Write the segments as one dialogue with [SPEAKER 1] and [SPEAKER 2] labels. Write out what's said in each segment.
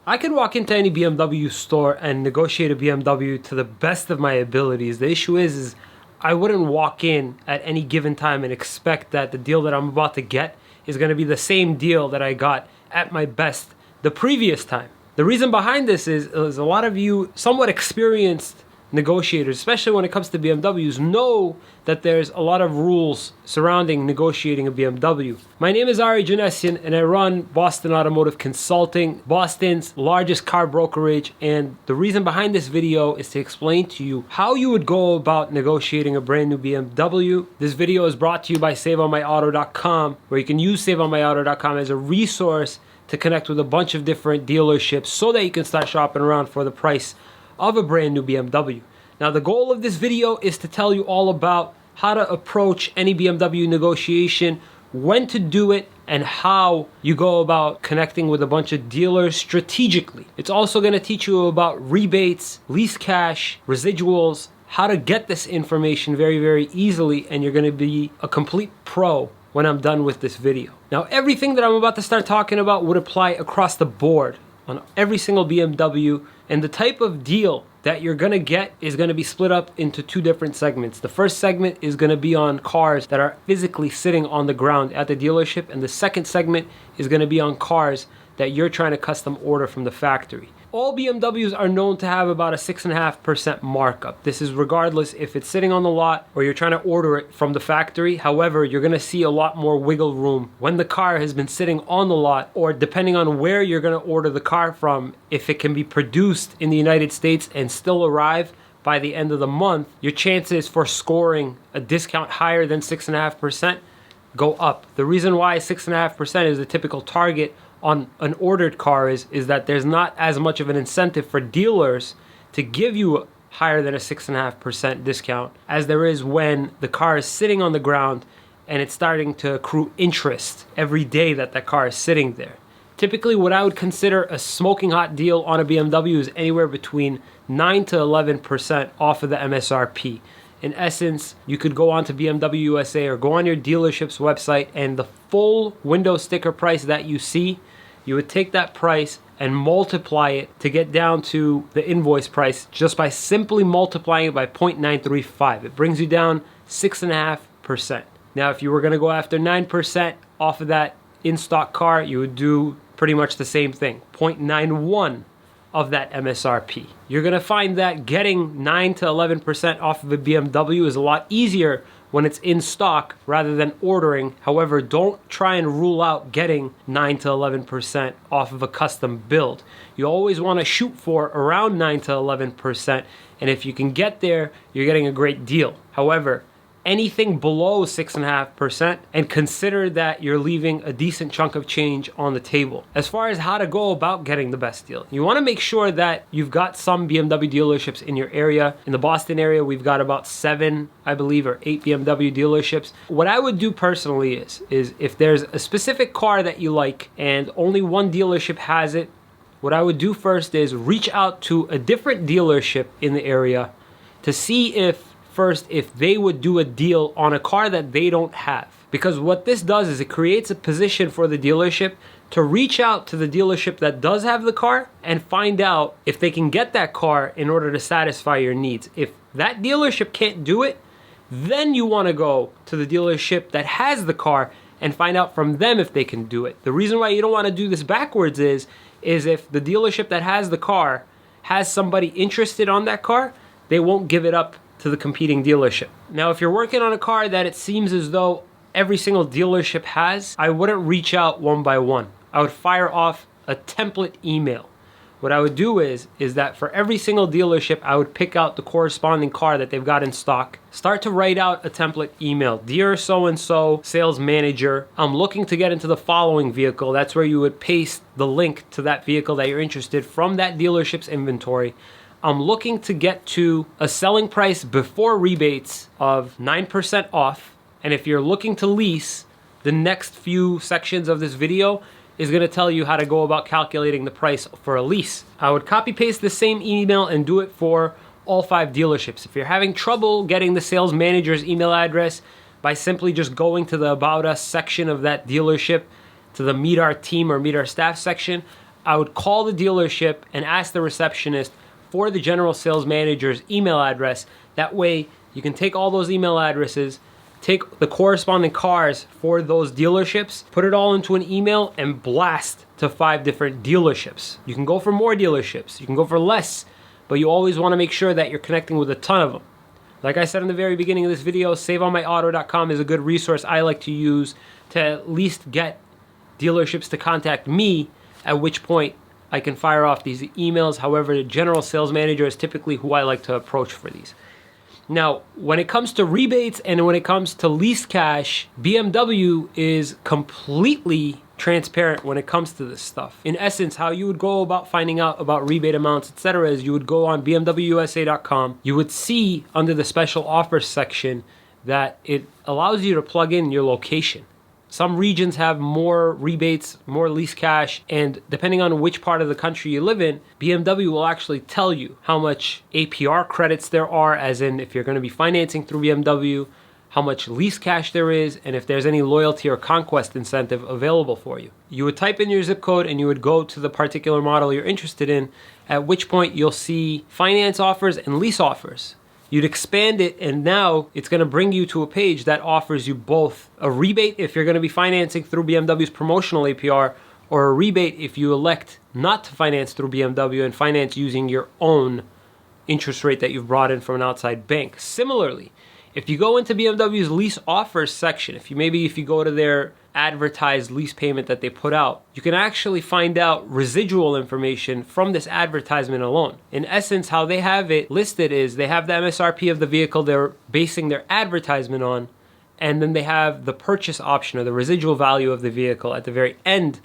[SPEAKER 1] I could walk into any BMW store and negotiate a BMW to the best of my abilities. The issue is I wouldn't walk in at any given time and expect that the deal that I'm about to get is going to be the same deal that I got at my best the previous time. The reason behind this is a lot of you somewhat experienced negotiators, especially when it comes to BMWs, know that there's a lot of rules surrounding negotiating a BMW. My name is Ari Janessian and I run Boston Automotive Consulting, Boston's largest car brokerage, and the reason behind this video is to explain to you how you would go about negotiating a brand new BMW. This video is brought to you by SaveOnMyAuto.com, where you can use SaveOnMyAuto.com as a resource to connect with a bunch of different dealerships so that you can start shopping around for the price of a brand new BMW. Now, the goal of this video is to tell you all about how to approach any BMW negotiation, when to do it, and how you go about connecting with a bunch of dealers strategically. It's also going to teach you about rebates, lease cash, residuals, how to get this information very, very easily, and you're going to be a complete pro when I'm done with this video. Now, everything that I'm about to start talking about would apply across the board on every single BMW, and the type of deal that you're gonna get is gonna be split up into two different segments. The first segment is gonna be on cars that are physically sitting on the ground at the dealership, and the second segment is gonna be on cars that you're trying to custom order from the factory. All BMWs are known to have about a 6.5% markup. This is regardless if it's sitting on the lot or you're trying to order it from the factory. However, you're gonna see a lot more wiggle room when the car has been sitting on the lot, or depending on where you're gonna order the car from, if it can be produced in the United States and still arrive by the end of the month, your chances for scoring a discount higher than 6.5% go up. The reason why 6.5% is the typical target on an ordered car is that there's not as much of an incentive for dealers to give you higher than a 6.5% discount as there is when the car is sitting on the ground and it's starting to accrue interest every day that that car is sitting there. Typically, what I would consider a smoking hot deal on a BMW is anywhere between 9 to 11% off of the MSRP. In essence, you could go on to BMW USA or go on your dealership's website, and the full window sticker price that you see, you would take that price and multiply it to get down to the invoice price just by simply multiplying it by 0.935. It brings you down 6.5%. Now, if you were going to go after 9% off of that in-stock car, you would do pretty much the same thing, 0.91 of that MSRP. You're gonna find that getting 9 to 11% off of a BMW is a lot easier when it's in stock rather than ordering. However, don't try and rule out getting 9 to 11% off of a custom build. You always wanna shoot for around 9 to 11%, and if you can get there, you're getting a great deal. However, anything below 6.5%, and consider that you're leaving a decent chunk of change on the table. As far as how to go about getting the best deal, you want to make sure that you've got some BMW dealerships in your area. In the Boston area, we've got about 7, I believe, or 8 BMW dealerships. What I would do personally is if there's a specific car that you like and only one dealership has it, what I would do first is reach out to a different dealership in the area to see if they would do a deal on a car that they don't have. Because what this does is it creates a position for the dealership to reach out to the dealership that does have the car and find out if they can get that car in order to satisfy your needs. If that dealership can't do it, then you want to go to the dealership that has the car and find out from them if they can do it. The reason why you don't want to do this backwards is if the dealership that has the car has somebody interested on that car, they won't give it up to the competing dealership. Now, if you're working on a car that it seems as though every single dealership has, I wouldn't reach out one by one. I would fire off a template email. What I would do is that for every single dealership, I would pick out the corresponding car that they've got in stock, start to write out a template email. Dear so-and-so sales manager, I'm looking to get into the following vehicle. That's where you would paste the link to that vehicle that you're interested from that dealership's inventory. I'm looking to get to a selling price before rebates of 9% off. And if you're looking to lease, the next few sections of this video is going to tell you how to go about calculating the price for a lease. I would copy paste the same email and do it for all 5 dealerships. If you're having trouble getting the sales manager's email address by simply just going to the About Us section of that dealership, to the Meet Our Team or Meet Our Staff section, I would call the dealership and ask the receptionist for the general sales manager's email address. That way you can take all those email addresses, take the corresponding cars for those dealerships, put it all into an email, and blast to 5 different dealerships. You can go for more dealerships, you can go for less, but you always want to make sure that you're connecting with a ton of them. Like I said in the very beginning of this video, SaveOnMyAuto.com is a good resource I like to use to at least get dealerships to contact me, at which point I can fire off these emails. However, the general sales manager is typically who I like to approach for these. Now, when it comes to rebates and when it comes to lease cash, BMW is completely transparent when it comes to this stuff. In essence, how you would go about finding out about rebate amounts, etc., is you would go on BMWUSA.com. You would see under the special offers section that it allows you to plug in your location. Some regions have more rebates, more lease cash, and depending on which part of the country you live in, BMW will actually tell you how much APR credits there are, as in if you're going to be financing through BMW, how much lease cash there is, and if there's any loyalty or conquest incentive available for you. You would type in your zip code and you would go to the particular model you're interested in, at which point you'll see finance offers and lease offers. You'd expand it, and now it's going to bring you to a page that offers you both a rebate if you're going to be financing through BMW's promotional APR, or a rebate if you elect not to finance through BMW and finance using your own interest rate that you've brought in from an outside bank. Similarly, if you go into BMW's lease offers section, if you go to their advertised lease payment that they put out, you can actually find out residual information from this advertisement alone. In essence, how they have it listed is they have the MSRP of the vehicle they're basing their advertisement on, and then they have the purchase option or the residual value of the vehicle at the very end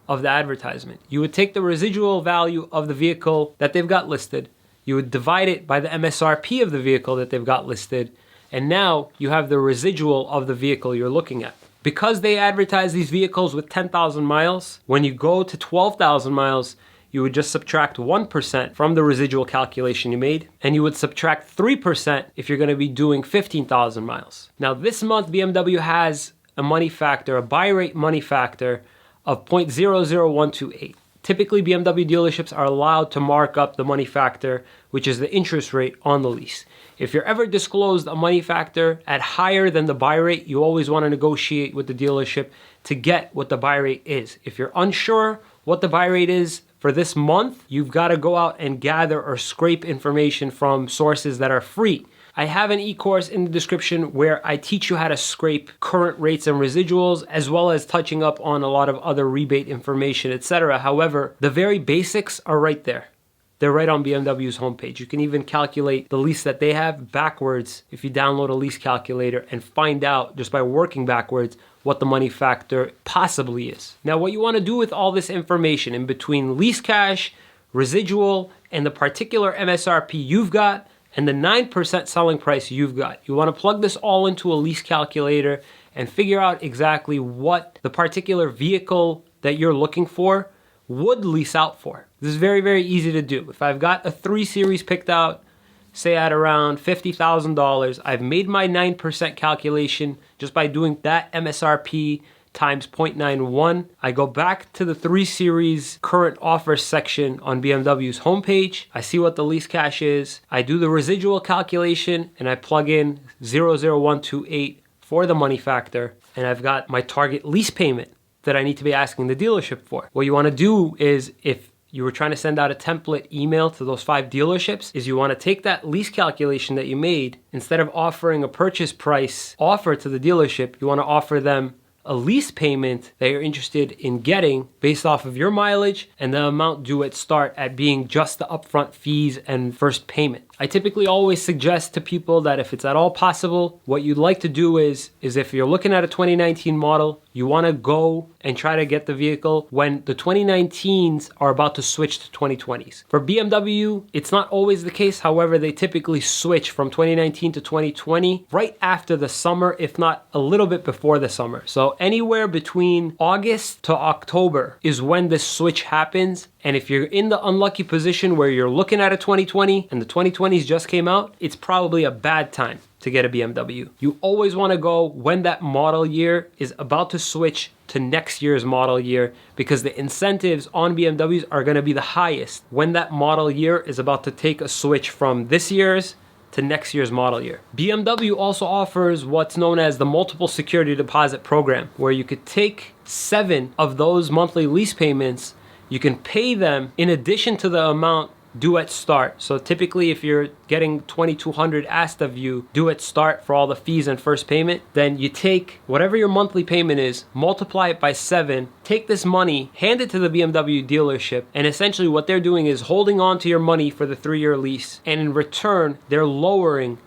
[SPEAKER 1] of the advertisement. You would take the residual value of the vehicle that they've got listed, you would divide it by the MSRP of the vehicle that they've got listed, and now you have the residual of the vehicle you're looking at. Because they advertise these vehicles with 10,000 miles, when you go to 12,000 miles, you would just subtract 1% from the residual calculation you made, and you would subtract 3% if you're going to be doing 15,000 miles. Now, this month, BMW has a money factor, a buy rate money factor of 0.00128. Typically, BMW dealerships are allowed to mark up the money factor, which is the interest rate on the lease. If you're ever disclosed a money factor at higher than the buy rate, you always want to negotiate with the dealership to get what the buy rate is. If you're unsure what the buy rate is for this month, you've got to go out and gather or scrape information from sources that are free. I have an e-course in the description where I teach you how to scrape current rates and residuals, as well as touching up on a lot of other rebate information, etc. However, the very basics are right there. They're right on BMW's homepage. You can even calculate the lease that they have backwards if you download a lease calculator and find out just by working backwards what the money factor possibly is. Now, what you want to do with all this information in between lease cash, residual, and the particular MSRP you've got, and the 9% selling price you've got, you want to plug this all into a lease calculator and figure out exactly what the particular vehicle that you're looking for would lease out for. This is very, very easy to do. If I've got a 3 Series picked out, say at around $50,000, I've made my 9% calculation just by doing that MSRP times 0.91. I go back to the 3 Series current offers section on BMW's homepage. I see what the lease cash is. I do the residual calculation and I plug in 00128 for the money factor, and I've got my target lease payment that I need to be asking the dealership for. What you want to do is, if you were trying to send out a template email to those 5 dealerships, is you want to take that lease calculation that you made, instead of offering a purchase price offer to the dealership, you want to offer them a lease payment that you're interested in getting based off of your mileage and the amount due at start at being just the upfront fees and first payment. I typically always suggest to people that if it's at all possible, what you'd like to do is if you're looking at a 2019 model, you want to go and try to get the vehicle when the 2019s are about to switch to 2020s. For BMW, it's not always the case. However, they typically switch from 2019 to 2020 right after the summer, if not a little bit before the summer. So anywhere between August to October is when this switch happens. And if you're in the unlucky position where you're looking at a 2020 and the 2020s just came out, it's probably a bad time. to get a BMW. You always want to go when that model year is about to switch to next year's model year, because the incentives on BMWs are going to be the highest when that model year is about to take a switch from this year's to next year's model year. BMW also offers what's known as the multiple security deposit program, where you could take 7 of those monthly lease payments, you can pay them in addition to the amount due at start. So typically if you're getting $2,200 asked of you due at start for all the fees and first payment, then you take whatever your monthly payment is, multiply it by 7, take this money, hand it to the BMW dealership, and essentially what they're doing is holding on to your money for the 3-year lease, and in return they're lowering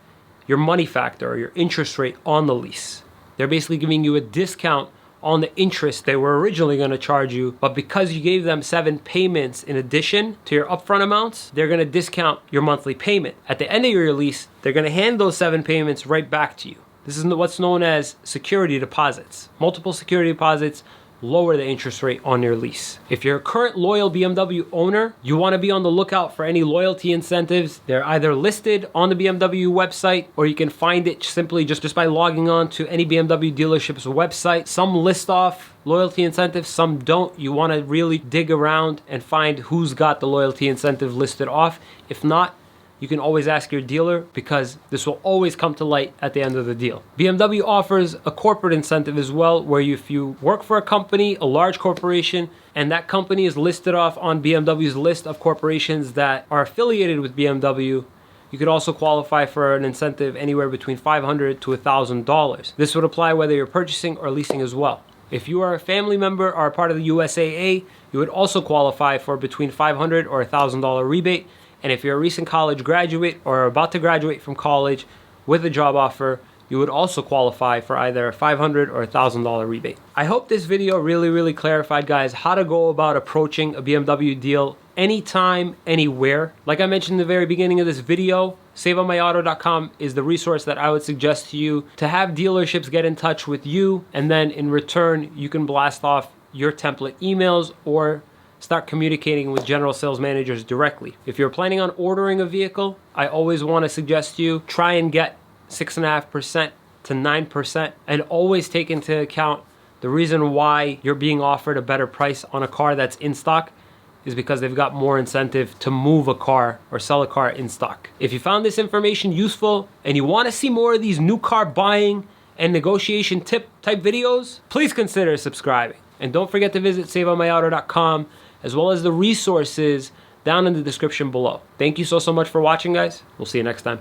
[SPEAKER 1] your money factor or your interest rate on the lease. They're basically giving you a discount on the interest they were originally going to charge you, but because you gave them 7 payments in addition to your upfront amounts, they're going to discount your monthly payment. At the end of your lease, they're going to hand those 7 payments right back to you. This is what's known as security deposits. Multiple security deposits lower the interest rate on your lease. If you're a current loyal BMW owner, you want to be on the lookout for any loyalty incentives. They're either listed on the BMW website, or you can find it simply just by logging on to any BMW dealership's website. Some list off loyalty incentives, some don't. You want to really dig around and find who's got the loyalty incentive listed off. If not, you can always ask your dealer, because this will always come to light at the end of the deal. BMW offers a corporate incentive as well, where if you work for a company, a large corporation, and that company is listed off on BMW's list of corporations that are affiliated with BMW, you could also qualify for an incentive anywhere between $500 to $1,000. This would apply whether you're purchasing or leasing as well. If you are a family member or a part of the USAA, you would also qualify for between $500 or $1,000 rebate. And if you're a recent college graduate or are about to graduate from college with a job offer, you would also qualify for either a $500 or $1,000 rebate. I hope this video really clarified, guys, how to go about approaching a BMW deal anytime, anywhere. Like I mentioned in the very beginning of this video, SaveOnMyAuto.com is the resource that I would suggest to you to have dealerships get in touch with you, and then in return, you can blast off your template emails or start communicating with general sales managers directly. If you're planning on ordering a vehicle, I always want to suggest you try and get 6.5% to 9%, and always take into account the reason why you're being offered a better price on a car that's in stock is because they've got more incentive to move a car or sell a car in stock. If you found this information useful and you want to see more of these new car buying and negotiation tip type videos, please consider subscribing. And don't forget to visit SaveOnMyAuto.com, as well as the resources down in the description below. Thank you so much for watching, guys. We'll see you next time.